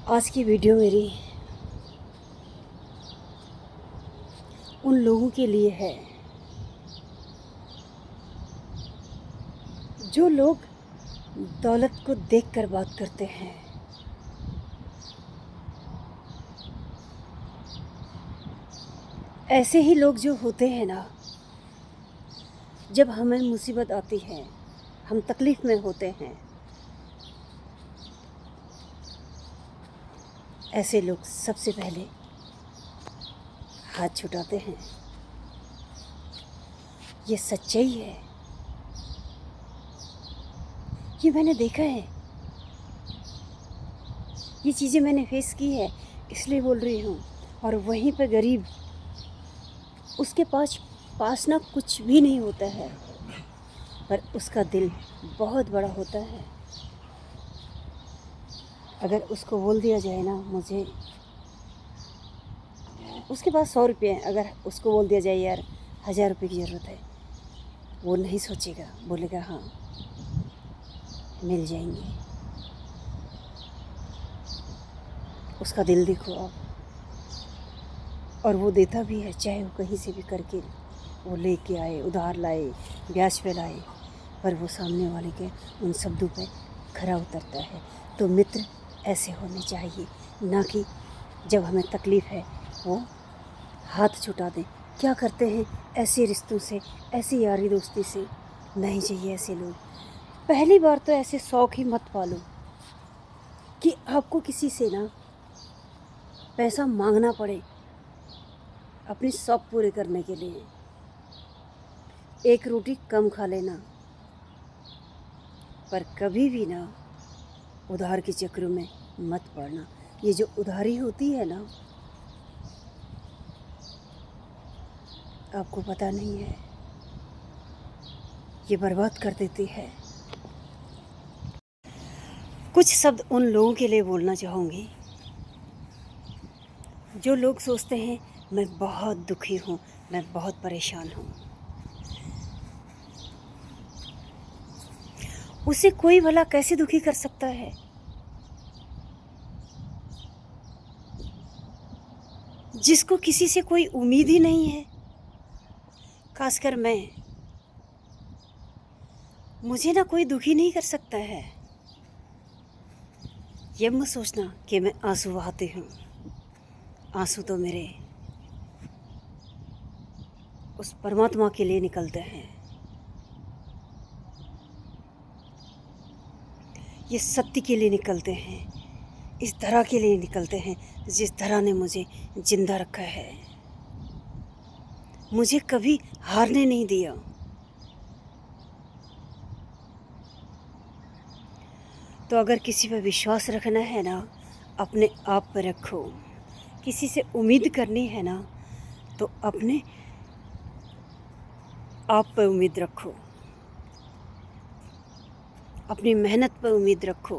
आज की वीडियो मेरी उन लोगों के लिए है जो लोग दौलत को देखकर बात करते हैं। ऐसे ही लोग जो होते हैं ना, जब हमें मुसीबत आती है, हम तकलीफ़ में होते हैं, ऐसे लोग सबसे पहले हाथ छुटाते हैं। ये सच्चाई है, ये मैंने देखा है, ये चीज़ें मैंने फेस की है, इसलिए बोल रही हूँ। और वहीं पे गरीब, उसके पास ना कुछ भी नहीं होता है, पर उसका दिल बहुत बड़ा होता है। अगर उसको बोल दिया जाए ना, मुझे उसके पास 100 रुपये हैं, अगर उसको बोल दिया जाए यार 1000 रुपये की ज़रूरत है, वो नहीं सोचेगा, बोलेगा हाँ मिल जाएंगे। उसका दिल देखो आप। और वो देता भी है, चाहे वो कहीं से भी करके वो लेके आए, उधार लाए, ब्याज पे लाए, पर वो सामने वाले के उन शब्दों पे खरा उतरता है। तो मित्र ऐसे होने चाहिए, ना कि जब हमें तकलीफ़ है वो हाथ छुटा दें। क्या करते हैं ऐसे रिश्तों से, ऐसी यारी दोस्ती से? नहीं चाहिए ऐसे लोग। पहली बार तो ऐसे शौक़ ही मत पालो कि आपको किसी से ना पैसा मांगना पड़े अपनी शौक़ पूरे करने के लिए। एक रोटी कम खा लेना, पर कभी भी ना उधार के चक्रों में मत पड़ना। ये जो उधारी होती है ना, आपको पता नहीं है, ये बर्बाद कर देती है। कुछ शब्द उन लोगों के लिए बोलना चाहूँगी जो लोग सोचते हैं मैं बहुत दुखी हूँ, मैं बहुत परेशान हूँ। उसे कोई भला कैसे दुखी कर सकता है? जिसको किसी से कोई उम्मीद ही नहीं है, खासकर मैं, मुझे ना कोई दुखी नहीं कर सकता है। ये मत सोचना कि मैं आंसू बहाती हूँ। आंसू तो मेरे उस परमात्मा के लिए निकलते हैं। ये सत्य के लिए निकलते हैं, इस धरा के लिए निकलते हैं जिस धरा ने मुझे जिंदा रखा है, मुझे कभी हारने नहीं दिया। तो अगर किसी पर विश्वास रखना है ना, अपने आप पर रखो। किसी से उम्मीद करनी है ना, तो अपने आप पर उम्मीद रखो, अपनी मेहनत पर उम्मीद रखो।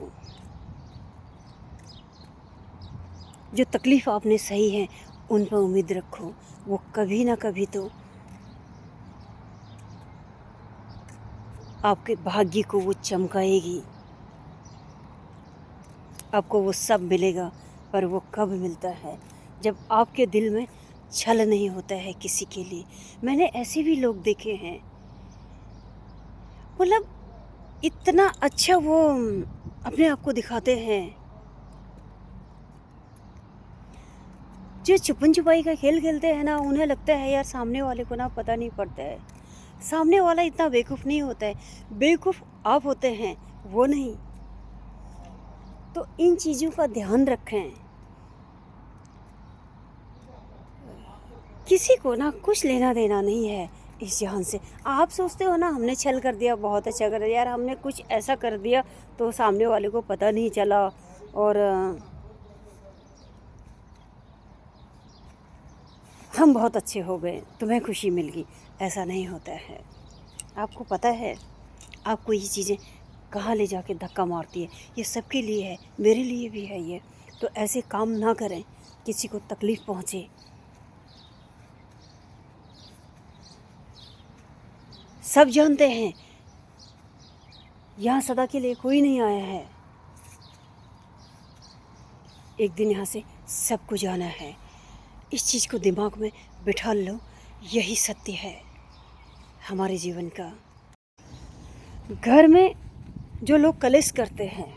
जो तकलीफ़ आपने सही है उन पर उम्मीद रखो, वो कभी ना कभी तो आपके भाग्य को वो चमकाएगी। आपको वो सब मिलेगा, पर वो कब मिलता है? जब आपके दिल में छल नहीं होता है किसी के लिए। मैंने ऐसे भी लोग देखे हैं, मतलब इतना अच्छा वो अपने आप को दिखाते हैं। जो छुपन छुपाई का खेल खेलते हैं ना, उन्हें लगता है यार सामने वाले को ना पता नहीं पड़ता है। सामने वाला इतना बेवकूफ़ नहीं होता है, बेवकूफ़ आप होते हैं, वो नहीं। तो इन चीज़ों का ध्यान रखें। किसी को ना कुछ लेना देना नहीं है इस जहान से। आप सोचते हो ना हमने छल कर दिया, बहुत अच्छा कर दिया, यार हमने कुछ ऐसा कर दिया तो सामने वाले को पता नहीं चला और हम बहुत अच्छे हो गए, तुम्हें खुशी मिल गई। ऐसा नहीं होता है। आपको पता है आपको ये चीज़ें कहाँ ले जाके धक्का मारती है? ये सबके लिए है, मेरे लिए भी है ये। तो ऐसे काम ना करें, किसी को तकलीफ़ पहुँचे। सब जानते हैं यहाँ सदा के लिए कोई नहीं आया है। एक दिन यहाँ से सबको जाना है। इस चीज़ को दिमाग में बिठा लो, यही सत्य है हमारे जीवन का। घर में जो लोग कलेश करते हैं,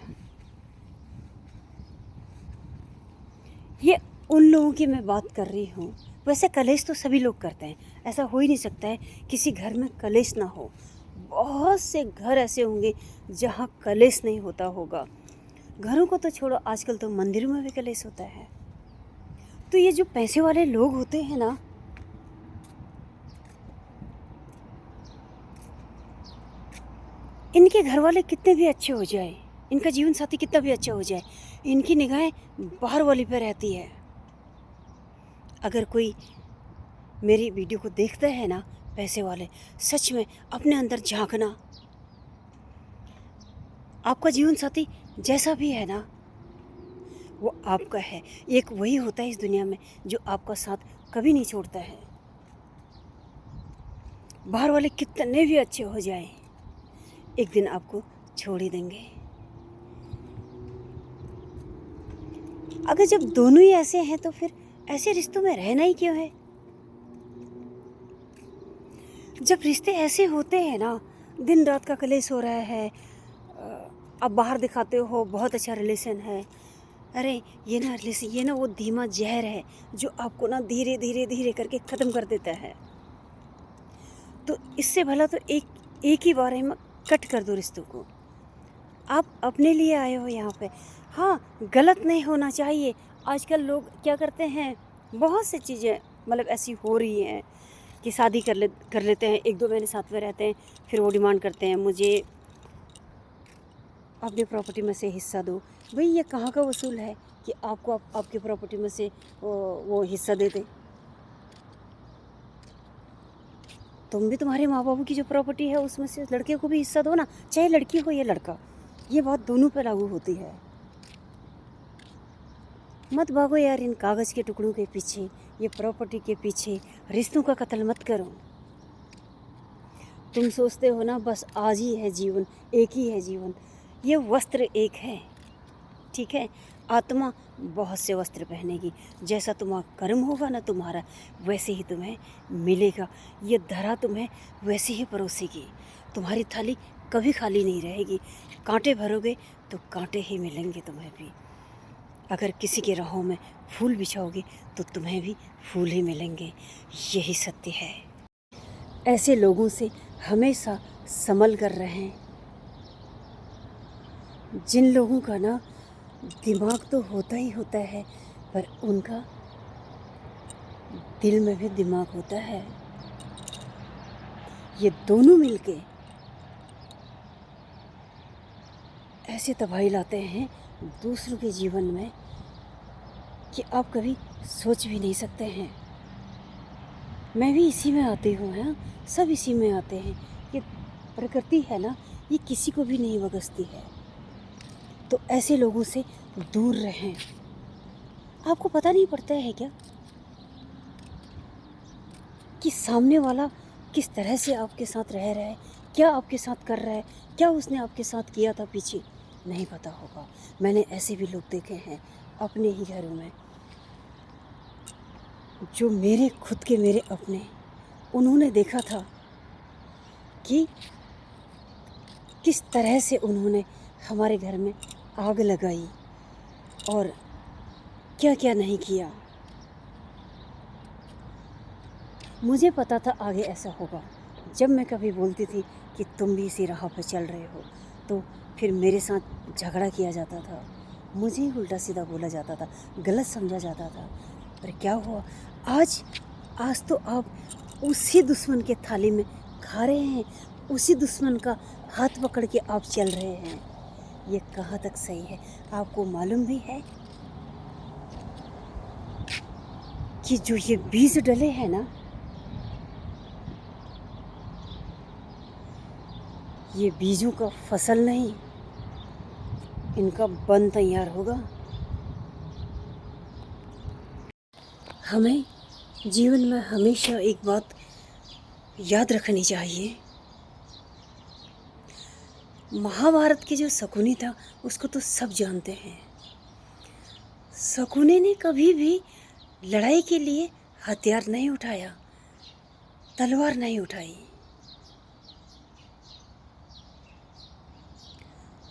ये उन लोगों की मैं बात कर रही हूँ। वैसे कलेश तो सभी लोग करते हैं, ऐसा हो ही नहीं सकता है किसी घर में कलेश ना हो। बहुत से घर ऐसे होंगे जहाँ कलेश नहीं होता होगा। घरों को तो छोड़ो, आजकल तो मंदिरों में भी कलेश होता है। तो ये जो पैसे वाले लोग होते हैं ना, इनके घर वाले कितने भी अच्छे हो जाए, इनका जीवन साथी कितना भी अच्छा हो जाए, इनकी निगाहें बाहर वाली पे रहती है। अगर कोई मेरी वीडियो को देखता है ना, पैसे वाले, सच में अपने अंदर झांकना। आपका जीवन साथी जैसा भी है ना, वो आपका है। एक वही होता है इस दुनिया में जो आपका साथ कभी नहीं छोड़ता है। बाहर वाले कितने भी अच्छे हो जाएं, एक दिन आपको छोड़ ही देंगे। अगर जब दोनों ही ऐसे हैं तो फिर ऐसे रिश्तों में रहना ही क्यों है। जब रिश्ते ऐसे होते हैं ना, दिन रात का कलेश हो रहा है, आप बाहर दिखाते हो बहुत अच्छा रिलेशन है, अरे ये ना रिलेशन, ये ना वो धीमा जहर है जो आपको ना धीरे धीरे धीरे करके ख़त्म कर देता है। तो इससे भला तो एक ही बार में कट कर दो रिश्तों को। आप अपने लिए आए हो यहाँ पे। हाँ, गलत नहीं होना चाहिए। आजकल लोग क्या करते हैं, बहुत सी चीज़ें मतलब ऐसी हो रही हैं कि शादी कर लेते हैं, 1-2 महीने साथ में रहते हैं, फिर वो डिमांड करते हैं मुझे अपनी प्रॉपर्टी में से हिस्सा दो। भाई ये कहाँ का वसूल है कि आपको आपकी प्रॉपर्टी में से वो हिस्सा दे दें। तुम भी तुम्हारे माँ बाबू की जो प्रॉपर्टी है उसमें से लड़के को भी हिस्सा दो ना, चाहे लड़की हो या लड़का। ये बात दोनों पर लागू होती है। मत भागो यार इन कागज़ के टुकड़ों के पीछे, ये प्रॉपर्टी के पीछे, रिश्तों का कत्ल मत करो। तुम सोचते हो ना बस आज ही है जीवन, एक ही है जीवन। ये वस्त्र एक है, ठीक है। आत्मा बहुत से वस्त्र पहनेगी। जैसा तुम्हारा कर्म होगा ना तुम्हारा, वैसे ही तुम्हें मिलेगा। ये धरा तुम्हें वैसे ही परोसेगी। तुम्हारी थाली कभी खाली नहीं रहेगी। कांटे भरोगे तो कांटे ही मिलेंगे तुम्हें भी। अगर किसी के राहों में फूल बिछाओगे तो तुम्हें भी फूल ही मिलेंगे। यही सत्य है। ऐसे लोगों से हमेशा संभल कर रहें, जिन लोगों का ना दिमाग तो होता ही होता है, पर उनका दिल में भी दिमाग होता है। ये दोनों मिलके ऐसे तबाही लाते हैं दूसरों के जीवन में कि आप कभी सोच भी नहीं सकते हैं। मैं भी इसी में आती हूँ, है, सब इसी में आते हैं। ये प्रकृति है ना, ये किसी को भी नहीं बख्शती है। तो ऐसे लोगों से दूर रहें। आपको पता नहीं पड़ता है क्या कि सामने वाला किस तरह से आपके साथ रह रहा है, क्या आपके साथ कर रहा है, क्या उसने आपके साथ किया था पीछे, नहीं पता होगा। मैंने ऐसे भी लोग देखे हैं अपने ही घरों में, जो मेरे खुद के मेरे अपने, उन्होंने देखा था कि किस तरह से उन्होंने हमारे घर में आग लगाई और क्या क्या नहीं किया। मुझे पता था आगे ऐसा होगा। जब मैं कभी बोलती थी कि तुम भी इसी राह पर चल रहे हो, तो फिर मेरे साथ झगड़ा किया जाता था, मुझे ही उल्टा सीधा बोला जाता था, गलत समझा जाता था। पर क्या हुआ, आज तो आप उसी दुश्मन के थाली में खा रहे हैं, उसी दुश्मन का हाथ पकड़ के आप चल रहे हैं। ये कहाँ तक सही है आपको मालूम भी है कि जो ये बीज डले हैं ना, ये बीजों का फसल नहीं, इनका वन तैयार होगा। हमें जीवन में हमेशा एक बात याद रखनी चाहिए। महाभारत की जो शकुनी था उसको तो सब जानते हैं। शकुनी ने कभी भी लड़ाई के लिए हथियार नहीं उठाया, तलवार नहीं उठाई।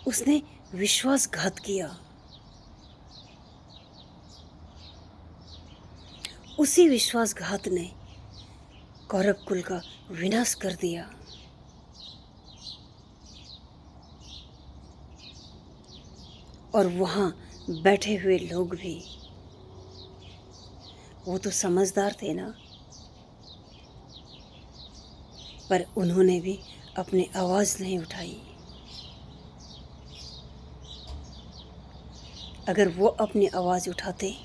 उसने विश्वासघात किया। उसी विश्वासघात ने कौरव कुल का विनाश कर दिया। और वहाँ बैठे हुए लोग भी, वो तो समझदार थे ना, पर उन्होंने भी अपनी आवाज़ नहीं उठाई। अगर वो अपनी आवाज़ उठाते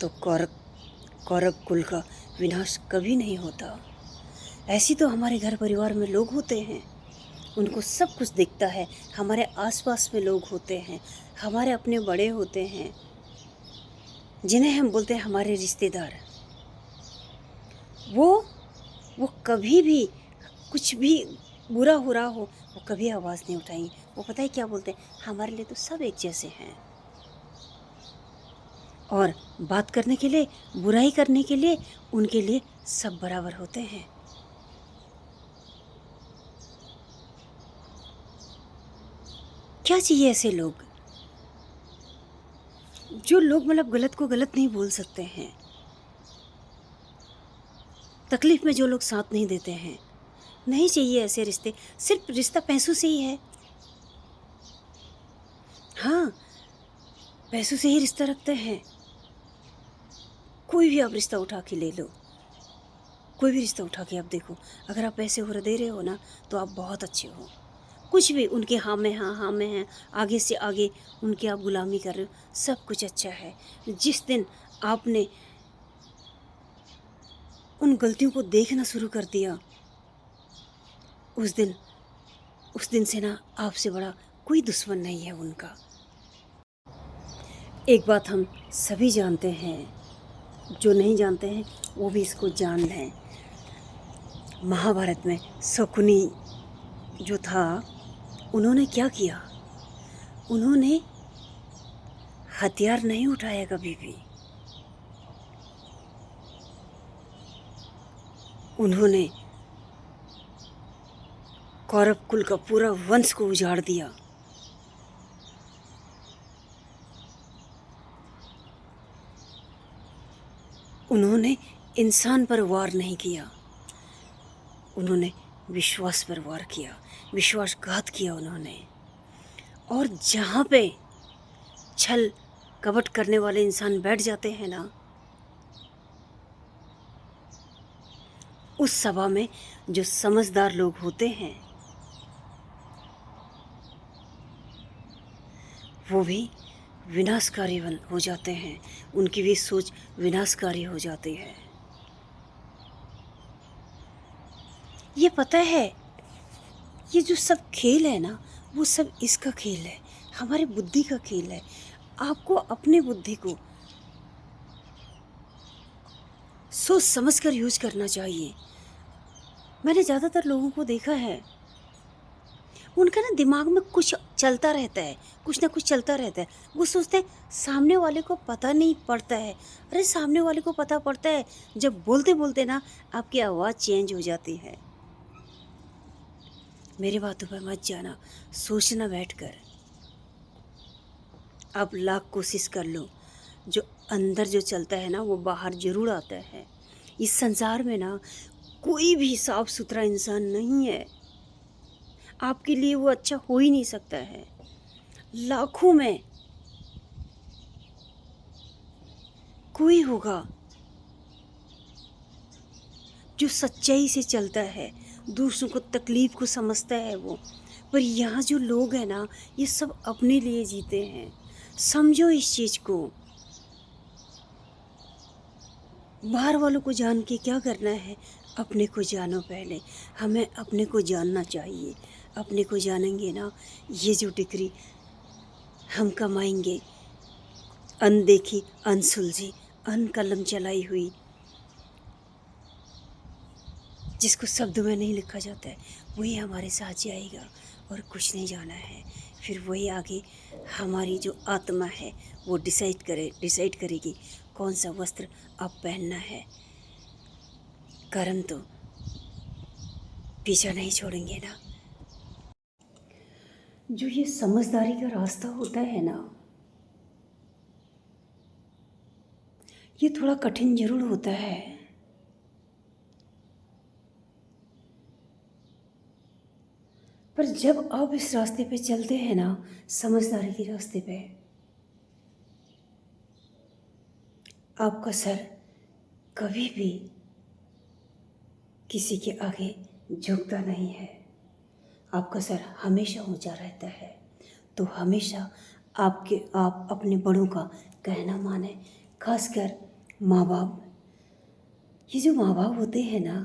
तो कौरव कुल का विनाश कभी नहीं होता। ऐसी तो हमारे घर परिवार में लोग होते हैं, उनको सब कुछ दिखता है। हमारे आसपास में लोग होते हैं, हमारे अपने बड़े होते हैं, जिन्हें हम बोलते हैं हमारे रिश्तेदार। वो कभी भी कुछ भी बुरा हो रहा हो, वो कभी आवाज़ नहीं उठाएंगे। वो पता है क्या बोलते हैं, हमारे लिए तो सब एक जैसे हैं। और बात करने के लिए, बुराई करने के लिए, उनके लिए सब बराबर होते हैं। क्या चाहिए ऐसे लोग, जो लोग मतलब गलत को गलत नहीं बोल सकते हैं, तकलीफ में जो लोग साथ नहीं देते हैं। नहीं चाहिए ऐसे रिश्ते। सिर्फ रिश्ता पैसों से ही है। हाँ, पैसों से ही रिश्ता रखते हैं। कोई भी आप रिश्ता उठा के ले लो, कोई भी रिश्ता उठा के आप देखो, अगर आप पैसे हो दे रहे हो ना, तो आप बहुत अच्छे हो। कुछ भी उनके हाँ में हाँ, हाँ में हैं, आगे से आगे उनके आप गुलामी कर रहे हो, सब कुछ अच्छा है। जिस दिन आपने उन गलतियों को देखना शुरू कर दिया, उस दिन से ना आपसे बड़ा कोई दुश्मन नहीं है उनका। एक बात हम सभी जानते हैं, जो नहीं जानते हैं वो भी इसको जान लें। महाभारत में शकुनी जो था, उन्होंने क्या किया? उन्होंने हथियार नहीं उठाया कभी भी। उन्होंने कौरव कुल का पूरा वंश को उजाड़ दिया। उन्होंने इंसान पर वार नहीं किया, उन्होंने विश्वास पर वार किया, विश्वासघात किया उन्होंने। और जहाँ पे छल कपट करने वाले इंसान बैठ जाते हैं ना, उस सभा में जो समझदार लोग होते हैं, वो भी विनाशकारी हो जाते हैं। उनकी भी सोच विनाशकारी हो जाती है। ये पता है, ये जो सब खेल है ना, वो सब इसका खेल है, हमारे बुद्धि का खेल है। आपको अपने बुद्धि को सोच समझ कर यूज करना चाहिए। मैंने ज़्यादातर लोगों को देखा है, उनका ना दिमाग में कुछ चलता रहता है, कुछ ना कुछ चलता रहता है। वो सोचते हैं सामने वाले को पता नहीं पड़ता है। अरे सामने वाले को पता पड़ता है, जब बोलते बोलते ना आपकी आवाज़ चेंज हो जाती है। मेरी बातों पर मत जाना, सोचना बैठकर। आप लाख कोशिश कर लो, जो अंदर जो चलता है ना, वो बाहर ज़रूर आता है। इस संसार में ना कोई भी साफ सुथरा इंसान नहीं है। आपके लिए वो अच्छा हो ही नहीं सकता है। लाखों में कोई होगा जो सच्चाई से चलता है, दूसरों को तकलीफ़ को समझता है वो। पर यहाँ जो लोग हैं ना, ये सब अपने लिए जीते हैं। समझो इस चीज़ को। बाहर वालों को जान के क्या करना है, अपने को जानो पहले। हमें अपने को जानना चाहिए। अपने को जानेंगे ना, ये जो डिग्री हम कमाएंगे, अनदेखी, अनसुलझी, कलम चलाई हुई, जिसको शब्द में नहीं लिखा जाता है, वही हमारे साथ जाएगा और कुछ नहीं जाना है। फिर वही आगे हमारी जो आत्मा है वो डिसाइड करेगी कौन सा वस्त्र अब पहनना है। कर्म तो पीछा नहीं छोड़ेंगे ना। जो ये समझदारी का रास्ता होता है ना, ये थोड़ा कठिन जरूर होता है, पर जब आप इस रास्ते पे चलते हैं ना, समझदारी के रास्ते पे, आपका सर कभी भी किसी के आगे झुकता नहीं है। आपका सर हमेशा ऊंचा रहता है। तो हमेशा आप अपने बड़ों का कहना माने, खासकर माँ बाप। ये जो माँ बाप होते हैं ना,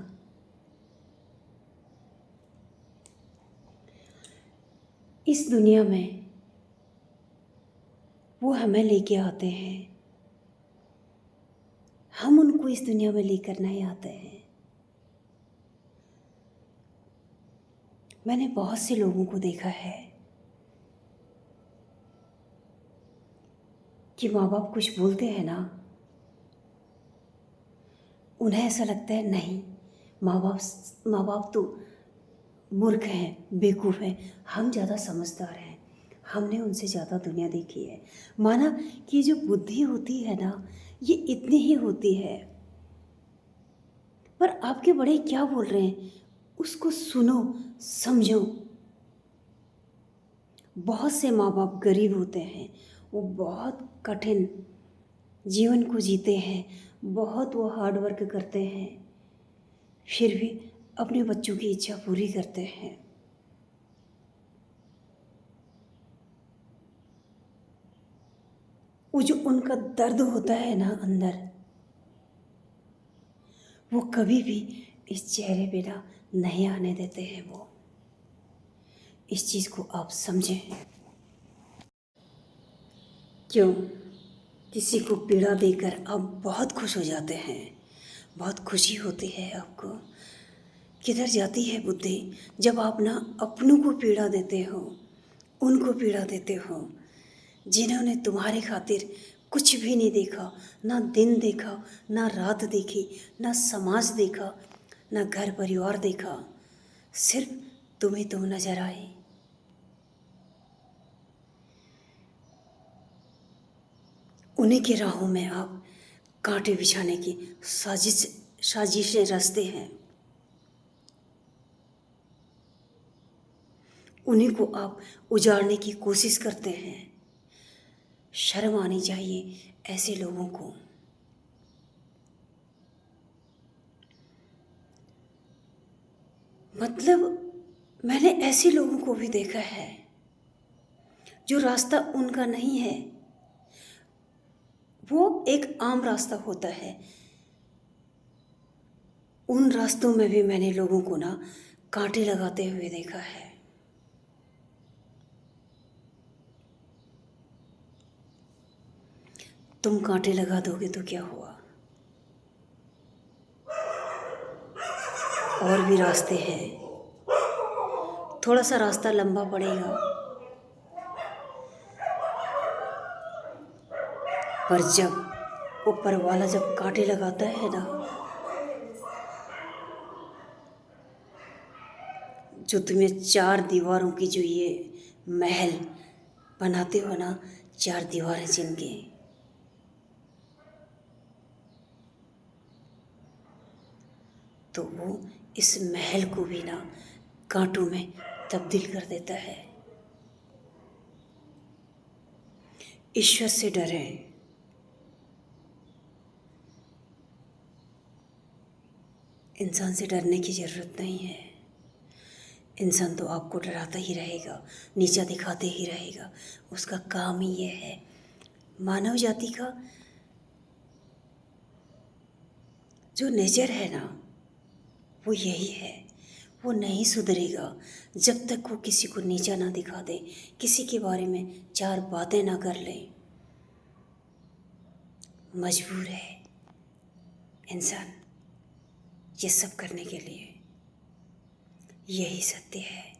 इस दुनिया में वो हमें लेके आते हैं, हम उनको इस दुनिया में लेकर नहीं आते हैं। मैंने बहुत से लोगों को देखा है कि माँ बाप कुछ बोलते हैं ना, उन्हें ऐसा लगता है नहीं, माँ बाप तो मूर्ख हैं, बेवकूफ़ हैं, हम ज़्यादा समझदार हैं, हमने उनसे ज़्यादा दुनिया देखी है। माना कि जो बुद्धि होती है ना, ये इतनी ही होती है, पर आपके बड़े क्या बोल रहे हैं उसको सुनो, समझो। बहुत से माँ बाप गरीब होते हैं, वो बहुत कठिन जीवन को जीते हैं, बहुत वो हार्ड वर्क करते हैं, फिर भी अपने बच्चों की इच्छा पूरी करते हैं। वो जो उनका दर्द होता है ना अंदर, वो कभी भी इस चेहरे पे ना नहीं आने देते हैं। वो इस चीज़ को आप समझें। क्यों किसी को पीड़ा देकर आप बहुत खुश हो जाते हैं, बहुत खुशी होती है आपको। किधर जाती है बुद्धि जब आप ना अपनों को पीड़ा देते हो, उनको पीड़ा देते हो जिन्होंने तुम्हारे खातिर कुछ भी नहीं देखा, ना दिन देखा, ना रात देखी, ना समाज देखा, ना घर परिवार देखा, सिर्फ तुम्हें तुम नजर आए। उन्हीं के राहों में आप कांटे बिछाने की साजिशें रचते हैं। उन्हीं को आप उजाड़ने की कोशिश करते हैं। शर्म आनी चाहिए ऐसे लोगों को। मतलब मैंने ऐसे लोगों को भी देखा है जो रास्ता उनका नहीं है, वो एक आम रास्ता होता है। उन रास्तों में भी मैंने लोगों को ना कांटे लगाते हुए देखा है। तुम कांटे लगा दोगे तो क्या हुआ, और भी रास्ते हैं। थोड़ा सा रास्ता लंबा पड़ेगा, पर जब ऊपर वाला जब कांटे लगाता है ना, जो तुम्हें चार दीवारों की जो ये महल बनाते हो ना, चार दीवारें जिनके, तो वो इस महल को भी ना कांटों में तब्दील कर देता है। ईश्वर से डरें। इंसान से डरने की ज़रूरत नहीं है। इंसान तो आपको डराता ही रहेगा, नीचा दिखाते ही रहेगा। उसका काम ही ये है। मानव जाति का जो नेचर है ना, वो यही है। वो नहीं सुधरेगा जब तक वो किसी को नीचा ना दिखा दे, किसी के बारे में चार बातें ना कर ले। मजबूर है इंसान ये सब करने के लिए। यही सत्य है।